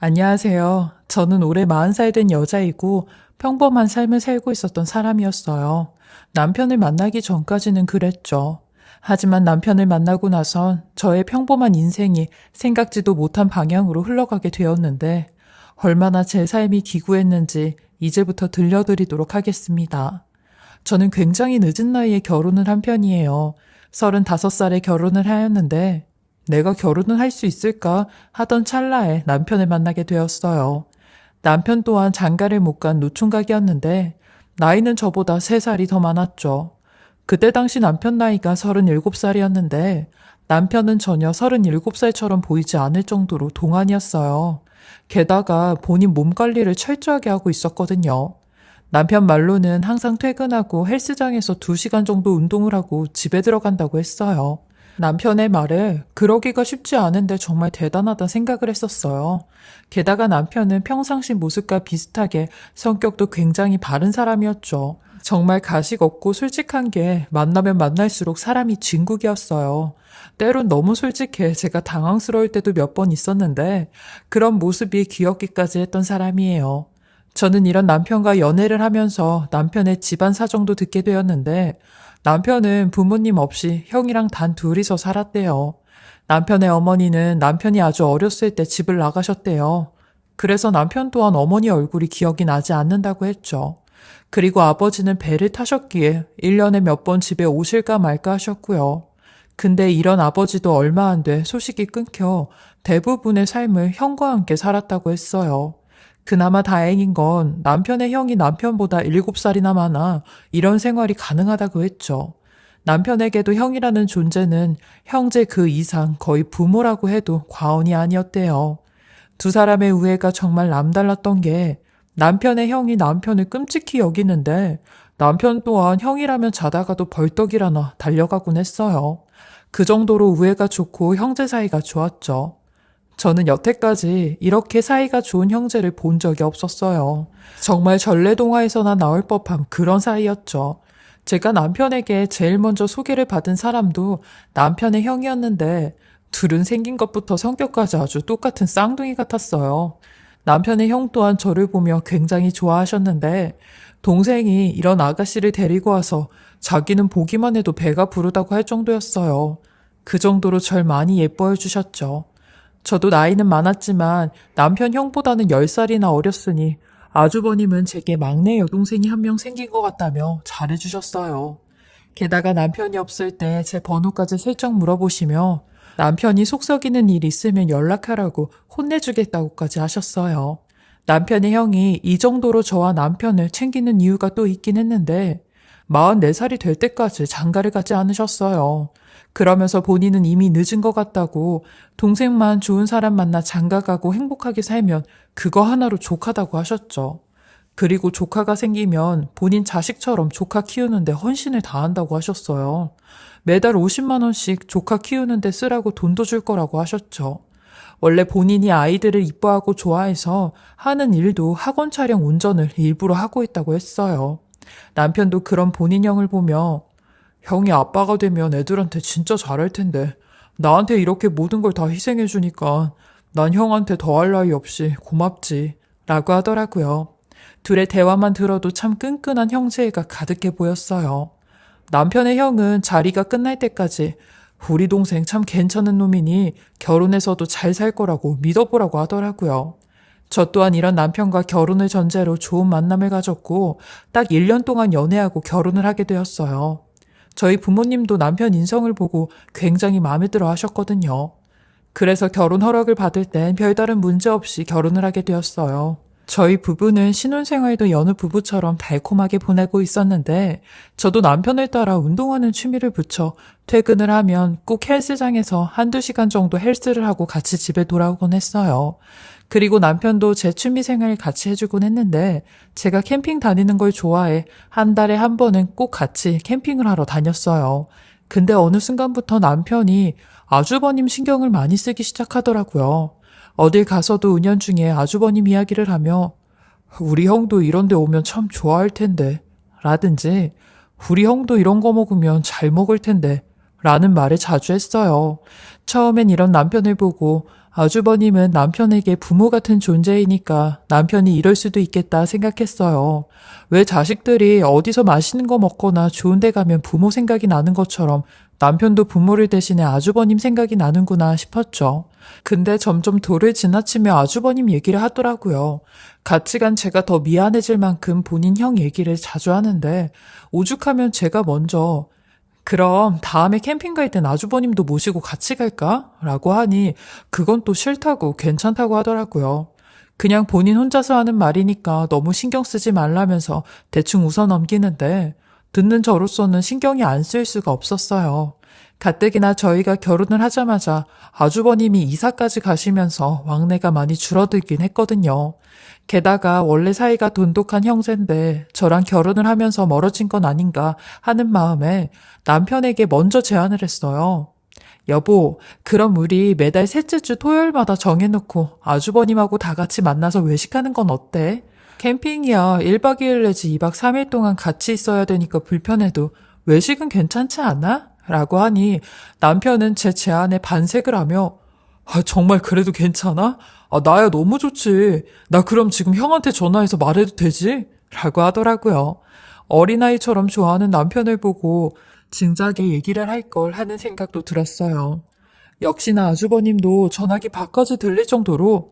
안녕하세요. 저는 올해 40살 된 여자이고 평범한 삶을 살고 있었던 사람이었어요. 남편을 만나기 전까지는 그랬죠. 하지만 남편을 만나고 나선 저의 평범한 인생이 생각지도 못한 방향으로 흘러가게 되었는데 얼마나 제 삶이 기구했는지 이제부터 들려드리도록 하겠습니다. 저는 굉장히 늦은 나이에 결혼을 한 편이에요. 35살에 결혼을 하였는데 내가 결혼을 할 수 있을까 하던 찰나에 남편을 만나게 되었어요. 남편 또한 장가를 못 간 노총각이었는데 나이는 저보다 3살이 더 많았죠. 그때 당시 남편 나이가 37살이었는데 남편은 전혀 37살처럼 보이지 않을 정도로 동안이었어요. 게다가 본인 몸 관리를 철저하게 하고 있었거든요. 남편 말로는 항상 퇴근하고 헬스장에서 2시간 정도 운동을 하고 집에 들어간다고 했어요. 남편의 말에 그러기가 쉽지 않은데 정말 대단하다 생각을 했었어요. 게다가 남편은 평상시 모습과 비슷하게 성격도 굉장히 바른 사람이었죠. 정말 가식 없고 솔직한 게 만나면 만날수록 사람이 진국이었어요. 때론 너무 솔직해 제가 당황스러울 때도 몇 번 있었는데 그런 모습이 귀엽기까지 했던 사람이에요. 저는 이런 남편과 연애를 하면서 남편의 집안 사정도 듣게 되었는데 남편은 부모님 없이 형이랑 단 둘이서 살았대요. 남편의 어머니는 남편이 아주 어렸을 때 집을 나가셨대요. 그래서 남편 또한 어머니 얼굴이 기억이 나지 않는다고 했죠. 그리고 아버지는 배를 타셨기에 1년에 몇 번 집에 오실까 말까 하셨고요. 근데 이런 아버지도 얼마 안 돼 소식이 끊겨 대부분의 삶을 형과 함께 살았다고 했어요. 그나마 다행인 건 남편의 형이 남편보다 7살이나 많아 이런 생활이 가능하다고 했죠. 남편에게도 형이라는 존재는 형제 그 이상 거의 부모라고 해도 과언이 아니었대요. 두 사람의 우애가 정말 남달랐던 게 남편의 형이 남편을 끔찍히 여기는데 남편 또한 형이라면 자다가도 벌떡 일어나 달려가곤 했어요. 그 정도로 우애가 좋고 형제 사이가 좋았죠. 저는 여태까지 이렇게 사이가 좋은 형제를 본 적이 없었어요. 정말 전래동화에서나 나올 법한 그런 사이였죠. 제가 남편에게 제일 먼저 소개를 받은 사람도 남편의 형이었는데 둘은 생긴 것부터 성격까지 아주 똑같은 쌍둥이 같았어요. 남편의 형 또한 저를 보며 굉장히 좋아하셨는데 동생이 이런 아가씨를 데리고 와서 자기는 보기만 해도 배가 부르다고 할 정도였어요. 그 정도로 절 많이 예뻐해 주셨죠. 저도 나이는 많았지만 남편 형보다는 10살이나 어렸으니 아주버님은 제게 막내 여동생이 한 명 생긴 것 같다며 잘해주셨어요. 게다가 남편이 없을 때 제 번호까지 슬쩍 물어보시며 남편이 속 썩이는 일 있으면 연락하라고 혼내주겠다고까지 하셨어요. 남편의 형이 이 정도로 저와 남편을 챙기는 이유가 또 있긴 했는데 44살이 될 때까지 장가를 가지 않으셨어요. 그러면서 본인은 이미 늦은 것 같다고 동생만 좋은 사람 만나 장가가고 행복하게 살면 그거 하나로 족하다고 하셨죠. 그리고 조카가 생기면 본인 자식처럼 조카 키우는데 헌신을 다한다고 하셨어요. 매달 50만 원씩 조카 키우는데 쓰라고 돈도 줄 거라고 하셨죠. 원래 본인이 아이들을 이뻐하고 좋아해서 하는 일도 학원 촬영 운전을 일부러 하고 있다고 했어요. 남편도 그런 본인 형을 보며 형이 아빠가 되면 애들한테 진짜 잘할 텐데 나한테 이렇게 모든 걸 다 희생해주니까 난 형한테 더할 나위 없이 고맙지 라고 하더라고요. 둘의 대화만 들어도 참 끈끈한 형제애가 가득해 보였어요. 남편의 형은 자리가 끝날 때까지 우리 동생 참 괜찮은 놈이니 결혼해서도 잘 살 거라고 믿어보라고 하더라고요. 저 또한 이런 남편과 결혼을 전제로 좋은 만남을 가졌고 딱 1년 동안 연애하고 결혼을 하게 되었어요. 저희 부모님도 남편 인성을 보고 굉장히 마음에 들어 하셨거든요. 그래서 결혼 허락을 받을 땐 별다른 문제 없이 결혼을 하게 되었어요. 저희 부부는 신혼생활도 여느 부부처럼 달콤하게 보내고 있었는데 저도 남편을 따라 운동하는 취미를 붙여 퇴근을 하면 꼭 헬스장에서 1~2시간 정도 헬스를 하고 같이 집에 돌아오곤 했어요. 그리고 남편도 제 취미생활 같이 해주곤 했는데 제가 캠핑 다니는 걸 좋아해 한 달에 한 번은 꼭 같이 캠핑을 하러 다녔어요. 근데 어느 순간부터 남편이 아주버님 신경을 많이 쓰기 시작하더라고요. 어딜 가서도 은연중에 아주버님 이야기를 하며 우리 형도 이런 데 오면 참 좋아할 텐데 라든지 우리 형도 이런 거 먹으면 잘 먹을 텐데 라는 말을 자주 했어요. 처음엔 이런 남편을 보고 아주버님은 남편에게 부모 같은 존재이니까 남편이 이럴 수도 있겠다 생각했어요. 왜 자식들이 어디서 맛있는 거 먹거나 좋은 데 가면 부모 생각이 나는 것처럼 남편도 부모를 대신해 아주버님 생각이 나는구나 싶었죠. 근데 점점 도를 지나치며 아주버님 얘기를 하더라고요. 같이 간 제가 더 미안해질 만큼 본인 형 얘기를 자주 하는데 오죽하면 제가 먼저 그럼 다음에 캠핑 갈 땐 아주버님도 모시고 같이 갈까? 라고 하니 그건 또 싫다고 괜찮다고 하더라고요. 그냥 본인 혼자서 하는 말이니까 너무 신경 쓰지 말라면서 대충 웃어 넘기는데 듣는 저로서는 신경이 안 쓰일 수가 없었어요. 가뜩이나 저희가 결혼을 하자마자 아주버님이 이사까지 가시면서 왕래가 많이 줄어들긴 했거든요. 게다가 원래 사이가 돈독한 형제인데 저랑 결혼을 하면서 멀어진 건 아닌가 하는 마음에 남편에게 먼저 제안을 했어요. 여보, 그럼 우리 매달 셋째 주 토요일마다 정해놓고 아주버님하고 다 같이 만나서 외식하는 건 어때? 캠핑이야 1박 2일 내지 2박 3일 동안 같이 있어야 되니까 불편해도 외식은 괜찮지 않아? 라고 하니 남편은 제 제안에 반색을 하며 정말 그래도 괜찮아? 나야 너무 좋지. 나 그럼 지금 형한테 전화해서 말해도 되지? 라고 하더라고요. 어린아이처럼 좋아하는 남편을 보고 진작에 얘기를 할 걸 하는 생각도 들었어요. 역시나 아주버님도 전화기 밖까지 들릴 정도로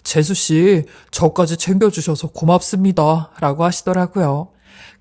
재수씨, 저까지 챙겨주셔서 고맙습니다. 라고 하시더라고요.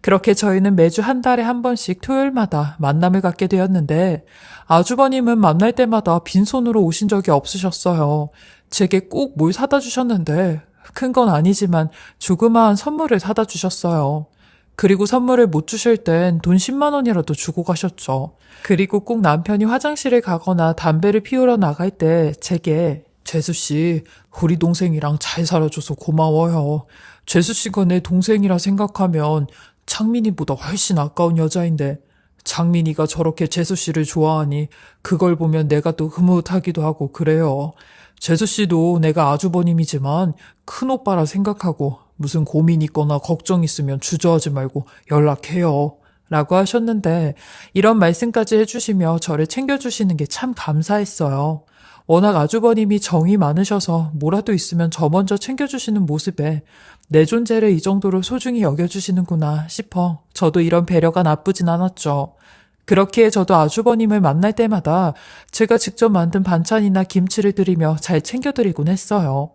그렇게 저희는 매주 한 달에 한 번씩 토요일마다 만남을 갖게 되었는데 아주버님은 만날 때마다 빈손으로 오신 적이 없으셨어요. 제게 꼭 뭘 사다 주셨는데 큰 건 아니지만 조그마한 선물을 사다 주셨어요. 그리고 선물을 못 주실 땐 돈 10만 원이라도 주고 가셨죠. 그리고 꼭 남편이 화장실에 가거나 담배를 피우러 나갈 때 제게 재수씨, 우리 동생이랑 잘 살아줘서 고마워요. 재수씨가 내 동생이라 생각하면 창민이보다 훨씬 아까운 여자인데 창민이가 저렇게 재수씨를 좋아하니 그걸 보면 내가 또 흐뭇하기도 하고 그래요. 재수씨도 내가 아주버님이지만 큰오빠라 생각하고 무슨 고민 있거나 걱정 있으면 주저하지 말고 연락해요. 라고 하셨는데 이런 말씀까지 해주시며 저를 챙겨주시는 게 참 감사했어요. 워낙 아주버님이 정이 많으셔서 뭐라도 있으면 저 먼저 챙겨주시는 모습에 내 존재를 이 정도로 소중히 여겨주시는구나 싶어 저도 이런 배려가 나쁘진 않았죠. 그렇기에 저도 아주버님을 만날 때마다 제가 직접 만든 반찬이나 김치를 드리며 잘 챙겨드리곤 했어요.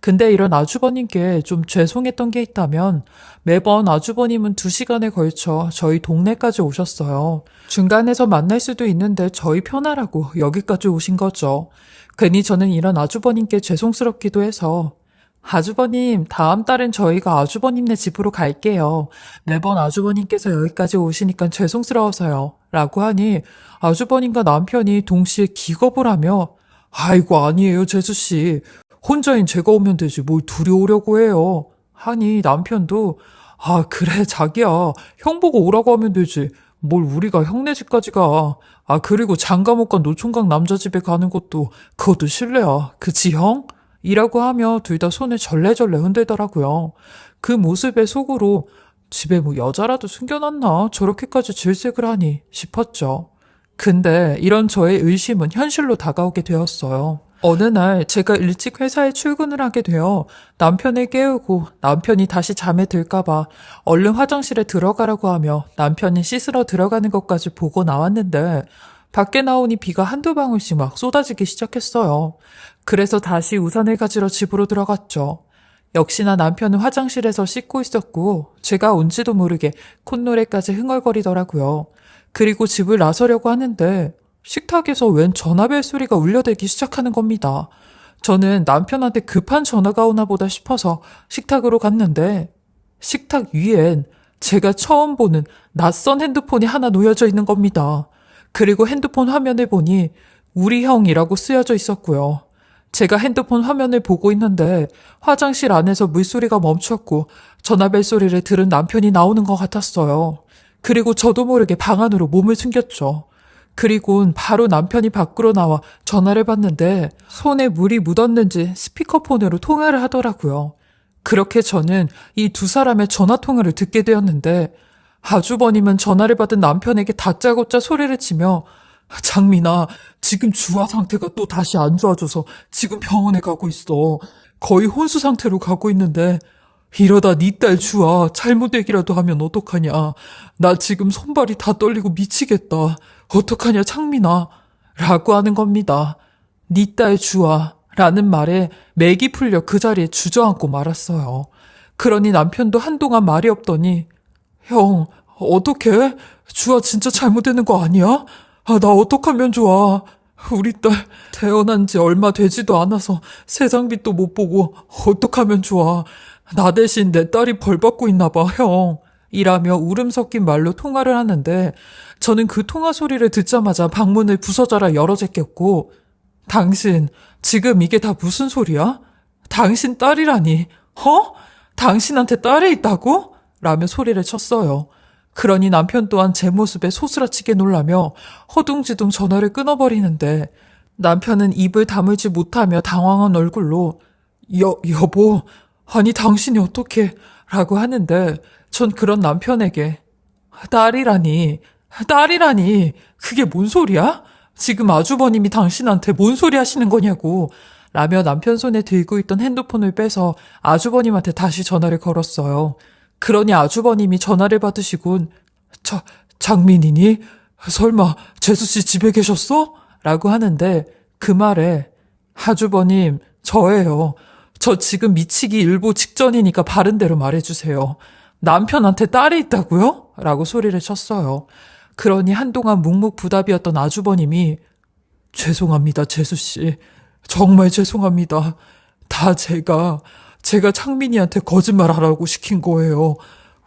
근데 이런 아주버님께 좀 죄송했던 게 있다면 매번 아주버님은 2시간에 걸쳐 저희 동네까지 오셨어요. 중간에서 만날 수도 있는데 저희 편하라고 여기까지 오신 거죠. 괜히 저는 이런 아주버님께 죄송스럽기도 해서 아주버님, 다음 달엔 저희가 아주버님네 집으로 갈게요. 매번 아주버님께서 여기까지 오시니까 죄송스러워서요. 라고 하니 아주버님과 남편이 동시에 기겁을 하며 아이고 아니에요 재수씨. 혼자인 제가 오면 되지 뭘 둘이 오려고 해요. 하니 남편도 그래 자기야 형 보고 오라고 하면 되지 뭘 우리가 형네 집까지 가. 그리고 장가 못 간 노총각 남자 집에 가는 것도 그것도 실례야. 그치 형? 이라고 하며 둘 다 손을 절레절레 흔들더라고요. 그 모습에 속으로 집에 뭐 여자라도 숨겨놨나 저렇게까지 질색을 하니 싶었죠. 근데 이런 저의 의심은 현실로 다가오게 되었어요. 어느 날 제가 일찍 회사에 출근을 하게 되어 남편을 깨우고 남편이 다시 잠에 들까봐 얼른 화장실에 들어가라고 하며 남편이 씻으러 들어가는 것까지 보고 나왔는데 밖에 나오니 비가 한두 방울씩 막 쏟아지기 시작했어요. 그래서 다시 우산을 가지러 집으로 들어갔죠. 역시나 남편은 화장실에서 씻고 있었고 제가 온지도 모르게 콧노래까지 흥얼거리더라고요. 그리고 집을 나서려고 하는데 식탁에서 웬 전화벨 소리가 울려대기 시작하는 겁니다. 저는 남편한테 급한 전화가 오나 보다 싶어서 식탁으로 갔는데 식탁 위엔 제가 처음 보는 낯선 핸드폰이 하나 놓여져 있는 겁니다. 그리고 핸드폰 화면을 보니 우리 형이라고 쓰여져 있었고요. 제가 핸드폰 화면을 보고 있는데 화장실 안에서 물소리가 멈췄고 전화벨 소리를 들은 남편이 나오는 것 같았어요. 그리고 저도 모르게 방 안으로 몸을 숨겼죠. 그리곤 바로 남편이 밖으로 나와 전화를 받는데 손에 물이 묻었는지 스피커폰으로 통화를 하더라고요. 그렇게 저는 이 두 사람의 전화 통화를 듣게 되었는데 아주버님은 전화를 받은 남편에게 다짜고짜 소리를 치며 장민아, 지금 주아 상태가 또 다시 안 좋아져서 지금 병원에 가고 있어. 거의 혼수 상태로 가고 있는데 이러다 네 딸 주아 잘못 얘기라도 하면 어떡하냐. 나 지금 손발이 다 떨리고 미치겠다. 어떡하냐 창민아. 라고 하는 겁니다. 네 딸 주아 라는 말에 맥이 풀려 그 자리에 주저앉고 말았어요. 그러니 남편도 한동안 말이 없더니 형, 어떡해? 주아 진짜 잘못되는 거 아니야? 나 어떡하면 좋아. 우리 딸 태어난 지 얼마 되지도 않아서 세상빛도 못 보고 어떡하면 좋아. 나 대신 내 딸이 벌 받고 있나 봐, 형. 이라며 울음 섞인 말로 통화를 하는데 저는 그 통화 소리를 듣자마자 방문을 부서져라 열어 제꼈고 당신 지금 이게 다 무슨 소리야? 당신 딸이라니. 당신한테 딸이 있다고? 라며 소리를 쳤어요. 그러니 남편 또한 제 모습에 소스라치게 놀라며 허둥지둥 전화를 끊어버리는데 남편은 입을 다물지 못하며 당황한 얼굴로 여보, 아니 당신이 어떻게 라고 하는데 전 그런 남편에게 딸이라니 그게 뭔 소리야? 지금 아주버님이 당신한테 뭔 소리 하시는 거냐고 라며 남편 손에 들고 있던 핸드폰을 빼서 아주버님한테 다시 전화를 걸었어요. 그러니 아주버님이 전화를 받으시곤 장민이니? 설마 재수씨 집에 계셨어? 라고 하는데 그 말에 아주버님 저예요. 저 지금 미치기 일보 직전이니까 바른 대로 말해주세요. 남편한테 딸이 있다고요? 라고 소리를 쳤어요. 그러니 한동안 묵묵부답이었던 아주버님이 죄송합니다 재수씨. 정말 죄송합니다. 다 제가 창민이한테 거짓말하라고 시킨 거예요.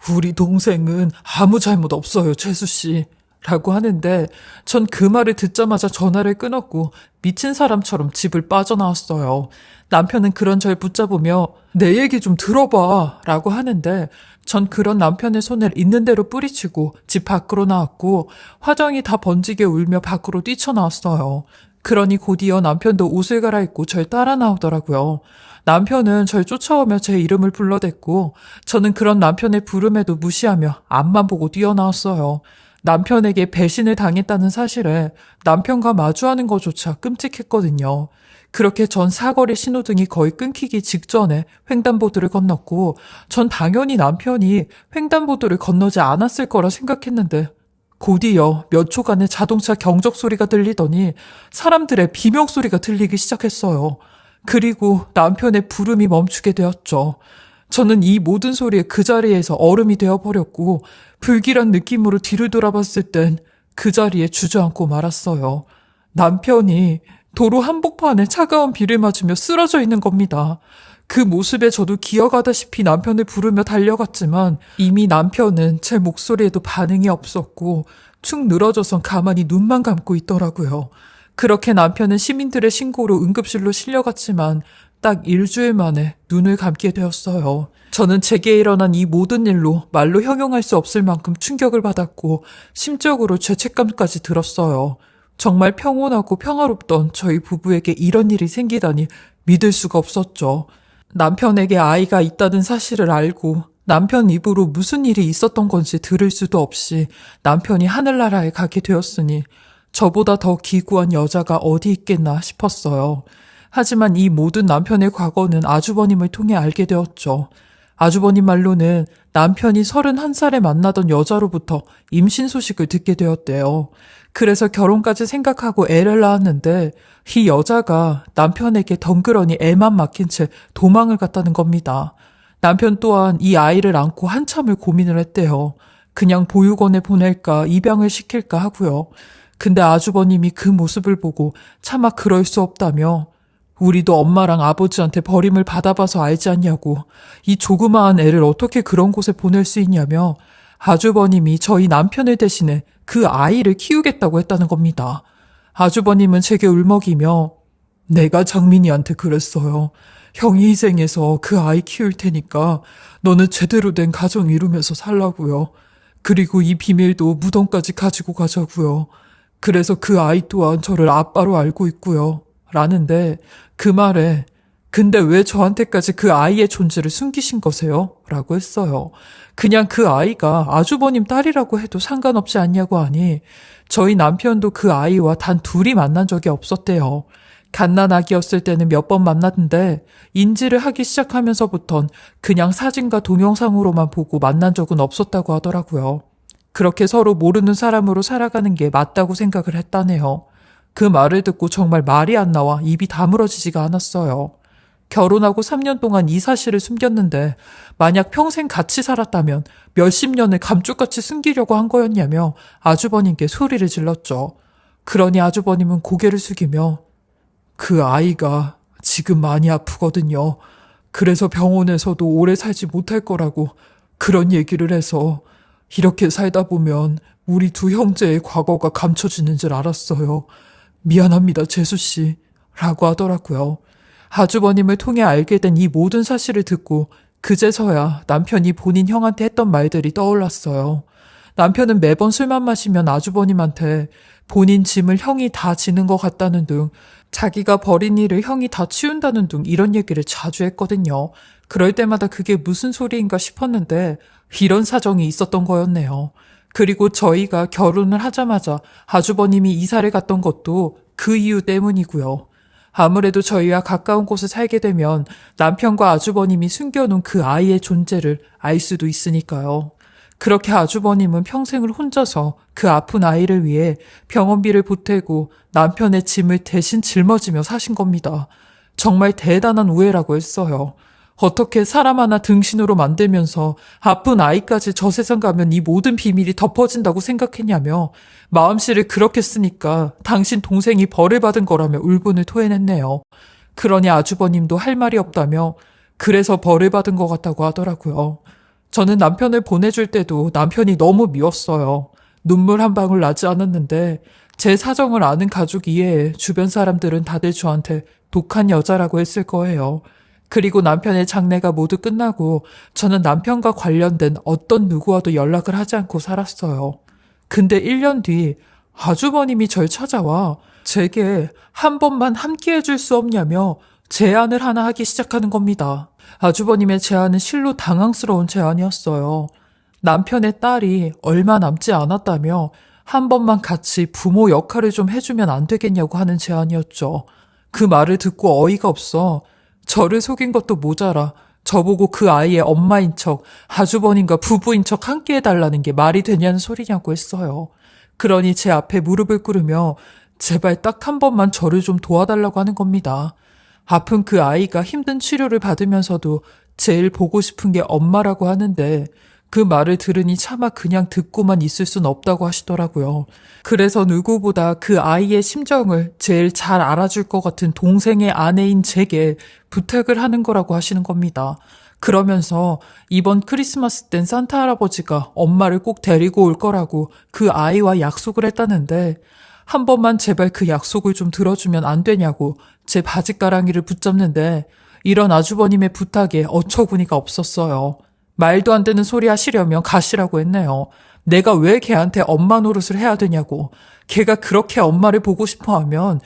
우리 동생은 아무 잘못 없어요, 재수씨. 라고 하는데 전 그 말을 듣자마자 전화를 끊었고 미친 사람처럼 집을 빠져나왔어요. 남편은 그런 절 붙잡으며 내 얘기 좀 들어봐 라고 하는데 전 그런 남편의 손을 있는 대로 뿌리치고 집 밖으로 나왔고 화장이 다 번지게 울며 밖으로 뛰쳐나왔어요. 그러니 곧이어 남편도 옷을 갈아입고 절 따라 나오더라고요. 남편은 절 쫓아오며 제 이름을 불러댔고 저는 그런 남편의 부름에도 무시하며 앞만 보고 뛰어나왔어요. 남편에게 배신을 당했다는 사실에 남편과 마주하는 것조차 끔찍했거든요. 그렇게 전 사거리 신호등이 거의 끊기기 직전에 횡단보도를 건넜고 전 당연히 남편이 횡단보도를 건너지 않았을 거라 생각했는데 곧이어 몇 초간의 자동차 경적 소리가 들리더니 사람들의 비명 소리가 들리기 시작했어요. 그리고 남편의 부름이 멈추게 되었죠. 저는 이 모든 소리에 그 자리에서 얼음이 되어버렸고 불길한 느낌으로 뒤를 돌아봤을 땐 그 자리에 주저앉고 말았어요. 남편이 도로 한복판에 차가운 비를 맞으며 쓰러져 있는 겁니다. 그 모습에 저도 기어가다시피 남편을 부르며 달려갔지만 이미 남편은 제 목소리에도 반응이 없었고 축 늘어져선 가만히 눈만 감고 있더라고요. 그렇게 남편은 시민들의 신고로 응급실로 실려갔지만 딱 일주일 만에 눈을 감게 되었어요. 저는 제게 일어난 이 모든 일로 말로 형용할 수 없을 만큼 충격을 받았고 심적으로 죄책감까지 들었어요. 정말 평온하고 평화롭던 저희 부부에게 이런 일이 생기다니 믿을 수가 없었죠. 남편에게 아이가 있다는 사실을 알고 남편 입으로 무슨 일이 있었던 건지 들을 수도 없이 남편이 하늘나라에 가게 되었으니 저보다 더 기구한 여자가 어디 있겠나 싶었어요. 하지만 이 모든 남편의 과거는 아주버님을 통해 알게 되었죠. 아주버님 말로는 남편이 31살에 만나던 여자로부터 임신 소식을 듣게 되었대요. 그래서 결혼까지 생각하고 애를 낳았는데 이 여자가 남편에게 덩그러니 애만 맡긴 채 도망을 갔다는 겁니다. 남편 또한 이 아이를 안고 한참을 고민을 했대요. 그냥 보육원에 보낼까 입양을 시킬까 하고요. 근데 아주버님이 그 모습을 보고 차마 그럴 수 없다며 우리도 엄마랑 아버지한테 버림을 받아봐서 알지 않냐고 이 조그마한 애를 어떻게 그런 곳에 보낼 수 있냐며 아주버님이 저희 남편을 대신해 그 아이를 키우겠다고 했다는 겁니다. 아주버님은 제게 울먹이며 내가 장민이한테 그랬어요. 형이 희생해서 그 아이 키울 테니까 너는 제대로 된 가정 이루면서 살라고요. 그리고 이 비밀도 무덤까지 가지고 가자고요. 그래서 그 아이 또한 저를 아빠로 알고 있고요. 라는데 그 말에 근데 왜 저한테까지 그 아이의 존재를 숨기신 거세요? 라고 했어요. 그냥 그 아이가 아주버님 딸이라고 해도 상관없지 않냐고 하니 저희 남편도 그 아이와 단 둘이 만난 적이 없었대요. 갓난아기였을 때는 몇 번 만났는데 인지를 하기 시작하면서부턴 그냥 사진과 동영상으로만 보고 만난 적은 없었다고 하더라고요. 그렇게 서로 모르는 사람으로 살아가는 게 맞다고 생각을 했다네요. 그 말을 듣고 정말 말이 안 나와 입이 다물어지지가 않았어요. 결혼하고 3년 동안 이 사실을 숨겼는데 만약 평생 같이 살았다면 몇십 년을 감쪽같이 숨기려고 한 거였냐며 아주버님께 소리를 질렀죠. 그러니 아주버님은 고개를 숙이며 그 아이가 지금 많이 아프거든요. 그래서 병원에서도 오래 살지 못할 거라고 그런 얘기를 해서 이렇게 살다 보면 우리 두 형제의 과거가 감춰지는 줄 알았어요. 미안합니다, 재수 씨. 라고 하더라고요. 아주버님을 통해 알게 된 이 모든 사실을 듣고 그제서야 남편이 본인 형한테 했던 말들이 떠올랐어요. 남편은 매번 술만 마시면 아주버님한테 본인 짐을 형이 다 지는 것 같다는 등 자기가 버린 일을 형이 다 치운다는 등 이런 얘기를 자주 했거든요. 그럴 때마다 그게 무슨 소리인가 싶었는데 이런 사정이 있었던 거였네요. 그리고 저희가 결혼을 하자마자 아주버님이 이사를 갔던 것도 그 이유 때문이고요. 아무래도 저희와 가까운 곳에 살게 되면 남편과 아주버님이 숨겨놓은 그 아이의 존재를 알 수도 있으니까요. 그렇게 아주버님은 평생을 혼자서 그 아픈 아이를 위해 병원비를 보태고 남편의 짐을 대신 짊어지며 사신 겁니다. 정말 대단한 우애라고 했어요. 어떻게 사람 하나 등신으로 만들면서 아픈 아이까지 저 세상 가면 이 모든 비밀이 덮어진다고 생각했냐며 마음씨를 그렇게 쓰니까 당신 동생이 벌을 받은 거라며 울분을 토해냈네요. 그러니 아주버님도 할 말이 없다며 그래서 벌을 받은 것 같다고 하더라고요. 저는 남편을 보내줄 때도 남편이 너무 미웠어요. 눈물 한 방울 나지 않았는데 제 사정을 아는 가족 이외에 주변 사람들은 다들 저한테 독한 여자라고 했을 거예요. 그리고 남편의 장례가 모두 끝나고 저는 남편과 관련된 어떤 누구와도 연락을 하지 않고 살았어요. 근데 1년 뒤 아주버님이 절 찾아와 제게 한 번만 함께 해줄 수 없냐며 제안을 하나 하기 시작하는 겁니다. 아주버님의 제안은 실로 당황스러운 제안이었어요. 남편의 딸이 얼마 남지 않았다며 한 번만 같이 부모 역할을 좀 해주면 안 되겠냐고 하는 제안이었죠. 그 말을 듣고 어이가 없어 저를 속인 것도 모자라 저보고 그 아이의 엄마인 척, 아주버님과 부부인 척 함께 해달라는 게 말이 되냐는 소리냐고 했어요. 그러니 제 앞에 무릎을 꿇으며 제발 딱 한 번만 저를 좀 도와달라고 하는 겁니다. 아픈 그 아이가 힘든 치료를 받으면서도 제일 보고 싶은 게 엄마라고 하는데 그 말을 들으니 차마 그냥 듣고만 있을 순 없다고 하시더라고요. 그래서 누구보다 그 아이의 심정을 제일 잘 알아줄 것 같은 동생의 아내인 제게 부탁을 하는 거라고 하시는 겁니다. 그러면서 이번 크리스마스 땐 산타 할아버지가 엄마를 꼭 데리고 올 거라고 그 아이와 약속을 했다는데 한 번만 제발 그 약속을 좀 들어주면 안 되냐고 제 바짓가랑이를 붙잡는데 이런 아주버님의 부탁에 어처구니가 없었어요. 말도 안 되는 소리 하시려면 가시라고 했네요. 내가 왜 걔한테 엄마 노릇을 해야 되냐고. 걔가 그렇게 엄마를 보고 싶어 하면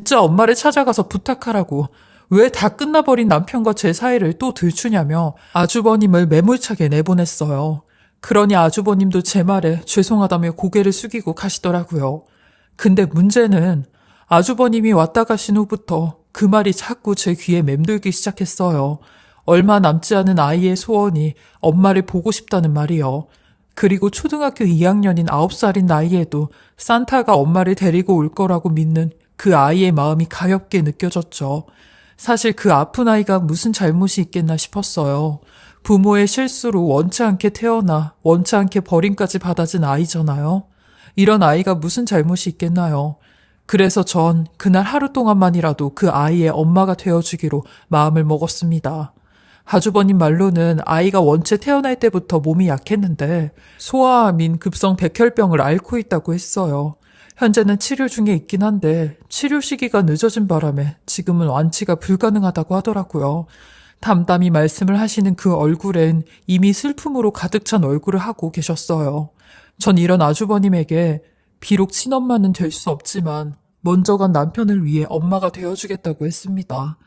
진짜 엄마를 찾아가서 부탁하라고. 왜 다 끝나버린 남편과 제 사이를 또 들추냐며 아주버님을 매몰차게 내보냈어요. 그러니 아주버님도 제 말에 죄송하다며 고개를 숙이고 가시더라고요. 근데 문제는 아주버님이 왔다 가신 후부터 그 말이 자꾸 제 귀에 맴돌기 시작했어요. 얼마 남지 않은 아이의 소원이 엄마를 보고 싶다는 말이요. 그리고 초등학교 2학년인 9살인 나이에도 산타가 엄마를 데리고 올 거라고 믿는 그 아이의 마음이 가엽게 느껴졌죠. 사실 그 아픈 아이가 무슨 잘못이 있겠나 싶었어요. 부모의 실수로 원치 않게 태어나 원치 않게 버림까지 받아진 아이잖아요. 이런 아이가 무슨 잘못이 있겠나요? 그래서 전 그날 하루 동안만이라도 그 아이의 엄마가 되어주기로 마음을 먹었습니다. 아주버님 말로는 아이가 원체 태어날 때부터 몸이 약했는데 소아암인 급성 백혈병을 앓고 있다고 했어요. 현재는 치료 중에 있긴 한데 치료 시기가 늦어진 바람에 지금은 완치가 불가능하다고 하더라고요. 담담히 말씀을 하시는 그 얼굴엔 이미 슬픔으로 가득 찬 얼굴을 하고 계셨어요. 전 이런 아주버님에게 비록 친엄마는 될 수 없지만 먼저 간 남편을 위해 엄마가 되어주겠다고 했습니다.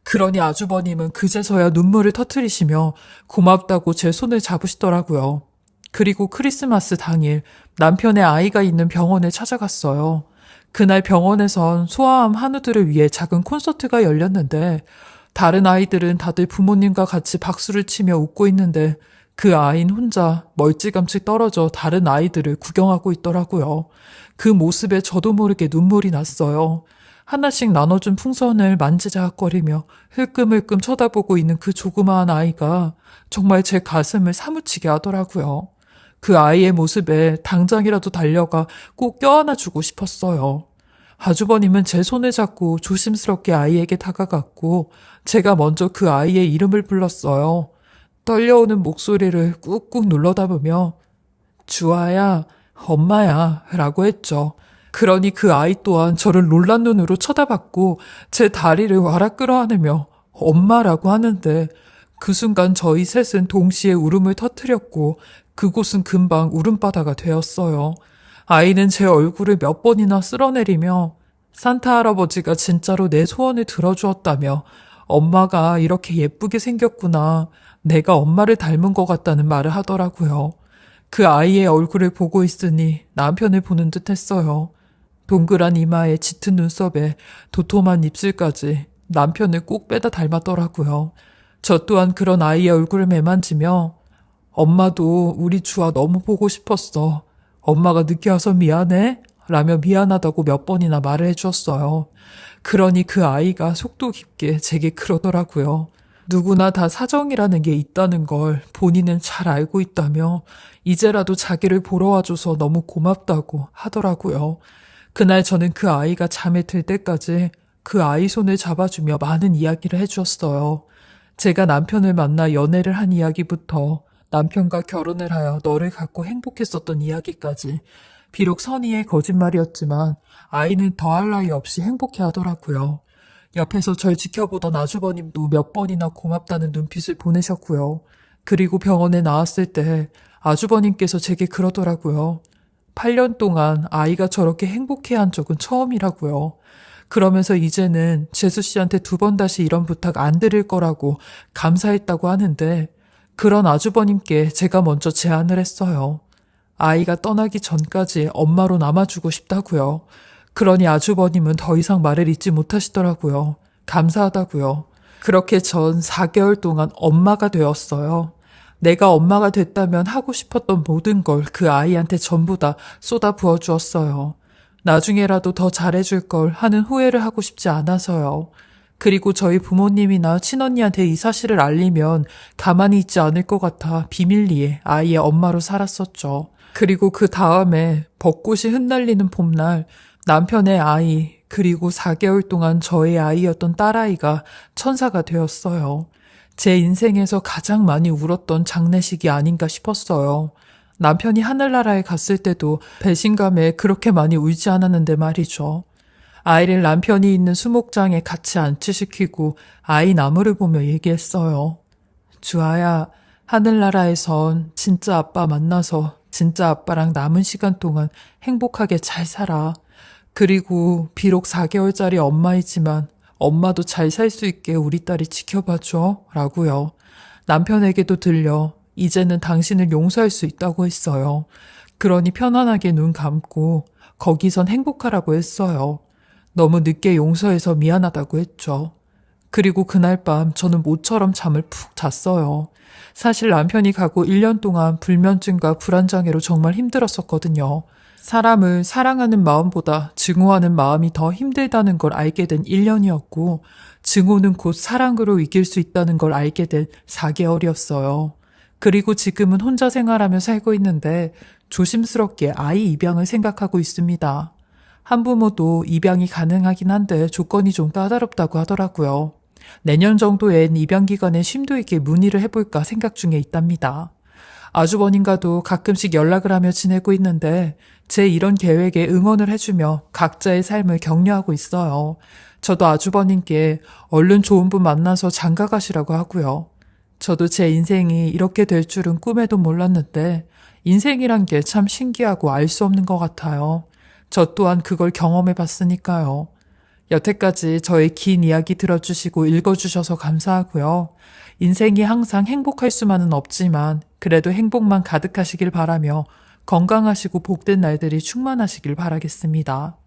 그러니 아주버님은 그제서야 눈물을 터뜨리시며 고맙다고 제 손을 잡으시더라고요. 그리고 크리스마스 당일 남편의 아이가 있는 병원에 찾아갔어요. 그날 병원에선 소아암 한우들을 위해 작은 콘서트가 열렸는데 다른 아이들은 다들 부모님과 같이 박수를 치며 웃고 있는데 그 아이는 혼자 멀찌감치 떨어져 다른 아이들을 구경하고 있더라고요. 그 모습에 저도 모르게 눈물이 났어요. 하나씩 나눠준 풍선을 만지작거리며 흘끔흘끔 쳐다보고 있는 그 조그마한 아이가 정말 제 가슴을 사무치게 하더라고요. 그 아이의 모습에 당장이라도 달려가 꼭 껴안아주고 싶었어요. 아주버님은 제 손을 잡고 조심스럽게 아이에게 다가갔고 제가 먼저 그 아이의 이름을 불렀어요. 떨려오는 목소리를 꾹꾹 눌러 담으며 주아야, 엄마야 라고 했죠. 그러니 그 아이 또한 저를 놀란 눈으로 쳐다봤고 제 다리를 와락 끌어안으며 엄마라고 하는데 그 순간 저희 셋은 동시에 울음을 터뜨렸고 그곳은 금방 울음바다가 되었어요. 아이는 제 얼굴을 몇 번이나 쓸어내리며 산타 할아버지가 진짜로 내 소원을 들어주었다며 엄마가 이렇게 예쁘게 생겼구나. 내가 엄마를 닮은 것 같다는 말을 하더라고요. 그 아이의 얼굴을 보고 있으니 남편을 보는 듯 했어요. 동그란 이마에 짙은 눈썹에 도톰한 입술까지 남편을 꼭 빼다 닮았더라고요. 저 또한 그런 아이의 얼굴을 매만지며 엄마도 우리 주아 너무 보고 싶었어. 엄마가 늦게 와서 미안해? 라며 미안하다고 몇 번이나 말을 해주었어요. 그러니 그 아이가 속도 깊게 제게 그러더라고요. 누구나 다 사정이라는 게 있다는 걸 본인은 잘 알고 있다며 이제라도 자기를 보러 와줘서 너무 고맙다고 하더라고요. 그날 저는 그 아이가 잠에 들 때까지 그 아이 손을 잡아주며 많은 이야기를 해주었어요. 제가 남편을 만나 연애를 한 이야기부터 남편과 결혼을 하여 너를 갖고 행복했었던 이야기까지 비록 선의의 거짓말이었지만 아이는 더할 나위 없이 행복해 하더라고요. 옆에서 절 지켜보던 아주버님도 몇 번이나 고맙다는 눈빛을 보내셨고요. 그리고 병원에 나왔을 때 아주버님께서 제게 그러더라고요. 8년 동안 아이가 저렇게 행복해한 적은 처음이라고요. 그러면서 이제는 재수 씨한테 2번 다시 이런 부탁 안 드릴 거라고 감사했다고 하는데 그런 아주버님께 제가 먼저 제안을 했어요. 아이가 떠나기 전까지 엄마로 남아주고 싶다고요. 그러니 아주버님은 더 이상 말을 잇지 못하시더라고요. 감사하다고요. 그렇게 전 4개월 동안 엄마가 되었어요. 내가 엄마가 됐다면 하고 싶었던 모든 걸 그 아이한테 전부 다 쏟아 부어 주었어요. 나중에라도 더 잘해줄 걸 하는 후회를 하고 싶지 않아서요. 그리고 저희 부모님이나 친언니한테 이 사실을 알리면 가만히 있지 않을 것 같아 비밀리에 아이의 엄마로 살았었죠. 그리고 그 다음에 벚꽃이 흩날리는 봄날 남편의 아이 그리고 4개월 동안 저의 아이였던 딸아이가 천사가 되었어요. 제 인생에서 가장 많이 울었던 장례식이 아닌가 싶었어요. 남편이 하늘나라에 갔을 때도 배신감에 그렇게 많이 울지 않았는데 말이죠. 아이를 남편이 있는 수목장에 같이 안치시키고 아이 나무를 보며 얘기했어요. 주아야, 하늘나라에선 진짜 아빠 만나서 진짜 아빠랑 남은 시간 동안 행복하게 잘 살아. 그리고 비록 4개월짜리 엄마이지만 엄마도 잘 살 수 있게 우리 딸이 지켜봐줘 라고요. 남편에게도 들려 이제는 당신을 용서할 수 있다고 했어요. 그러니 편안하게 눈 감고 거기선 행복하라고 했어요. 너무 늦게 용서해서 미안하다고 했죠. 그리고 그날 밤 저는 모처럼 잠을 푹 잤어요. 사실 남편이 가고 1년 동안 불면증과 불안장애로 정말 힘들었었거든요. 사람을 사랑하는 마음보다 증오하는 마음이 더 힘들다는 걸 알게 된 1년이었고, 증오는 곧 사랑으로 이길 수 있다는 걸 알게 된 4개월이었어요. 그리고 지금은 혼자 생활하며 살고 있는데 조심스럽게 아이 입양을 생각하고 있습니다. 한부모도 입양이 가능하긴 한데 조건이 좀 까다롭다고 하더라고요. 내년 정도엔 입양 기관에 심도 있게 문의를 해볼까 생각 중에 있답니다. 아주버님과도 가끔씩 연락을 하며 지내고 있는데 제 이런 계획에 응원을 해주며 각자의 삶을 격려하고 있어요. 저도 아주버님께 얼른 좋은 분 만나서 장가 가시라고 하고요. 저도 제 인생이 이렇게 될 줄은 꿈에도 몰랐는데 인생이란 게 참 신기하고 알 수 없는 것 같아요. 저 또한 그걸 경험해 봤으니까요. 여태까지 저의 긴 이야기 들어주시고 읽어주셔서 감사하고요. 인생이 항상 행복할 수만은 없지만 그래도 행복만 가득하시길 바라며 건강하시고 복된 날들이 충만하시길 바라겠습니다.